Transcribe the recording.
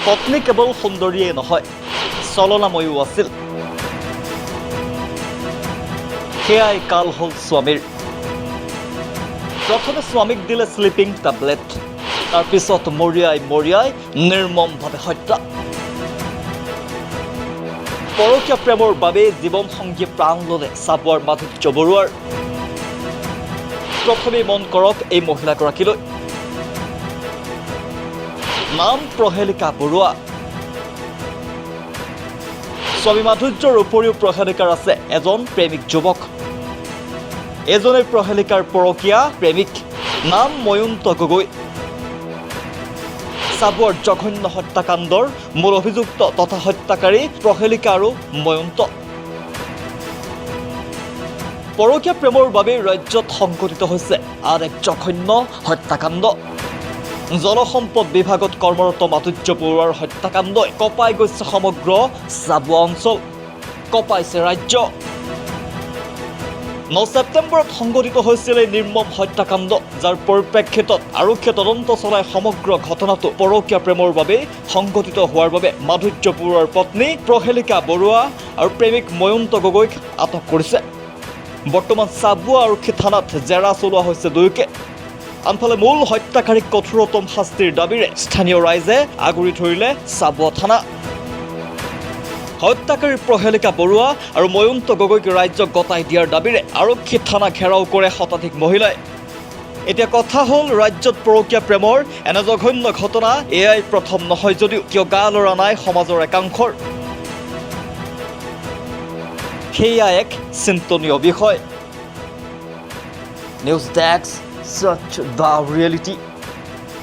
পত্নী কেৱল সুন্দৰীয়ে নহয়, চলনাময়ো আছিল। সেয়াই কাল হ'ল স্বামীৰ। প্ৰথমে স্বামীক দিলে শ্লিপিং টেবলেট, তাৰপিছত মৰিয়াই নিৰ্মমভাৱে হত্যা। পৰকীয়া প্ৰেমৰ বাবে জীৱন সংগী প্ৰাণ ল'লে চাবুৱাৰ মাধুৰ্য বৰুৱাৰ। প্ৰথমে মন কৰক এই মহিলাগৰাকীলৈ। নাম প্ৰহেলিকা বৰুৱা। স্বামী মাধুৰ্যৰ উপৰিও প্ৰহেলিকাৰ আছে এজন প্ৰেমিক যুৱক। এজনে প্ৰহেলিকাৰ পৰকীয়া প্ৰেমিক, নাম ময়ন্ত গগৈ। চাবুৱাৰ জঘন্য হত্যাকাণ্ডৰ মূল অভিযুক্ত তথা হত্যাকাৰী প্ৰহেলিকা আৰু ময়ন্ত। পৰকীয়া প্ৰেমৰ বাবে ৰাজ্যত সংঘটিত হৈছে আন এক জঘন্য হত্যাকাণ্ড। জলসম্পদ বিভাগত কৰ্মৰত মাধুৰ্য বৰুৱাৰ হত্যাকাণ্ডই কঁপাই গৈছে সমগ্ৰ চাবুৱা অঞ্চল, কঁপাইছে ৰাজ্য। 9 ছেপ্টেম্বৰত সংঘটিত হৈছিল এই নিৰ্মম হত্যাকাণ্ড, যাৰ পৰিপ্ৰেক্ষিতত আৰক্ষীয়ে তদন্ত চলাই সমগ্ৰ ঘটনাটো পৰকীয়া প্ৰেমৰ বাবে সংঘটিত হোৱাৰ বাবে মাধুৰ্য বৰুৱাৰ পত্নী প্ৰহেলিকা বৰুৱা আৰু প্ৰেমিক ময়ন্ত গগৈক আটক কৰিছে। বৰ্তমান চাবুৱা আৰক্ষী থানাত জেৰা চলোৱা হৈছে দুয়োকে। আনফালে মূল হত্যাকাৰীক কঠোৰতম শাস্তিৰ দাবীৰে স্থানীয় ৰাইজে আগুৰি ধৰিলে চাবুৱা থানা। হত্যাকাৰী প্ৰহেলিকা বৰুৱা আৰু ময়ন্ত গগৈক ৰাজ্যক গতাই দিয়াৰ দাবীৰে আৰক্ষী থানা ঘেৰাও কৰে শতাধিক মহিলাই। এতিয়া কথা হ'ল, ৰাজ্যত পৰকীয়া প্ৰেমৰ এনে জঘন্য ঘটনা এয়াই প্ৰথম নহয় যদিও কিয় গা লৰা নাই সমাজৰ একাংশৰ, সেয়া এক চিন্তনীয় বিষয়। নিউজ ডেস্ক, সচ দ্য ৰিয়েলিটি।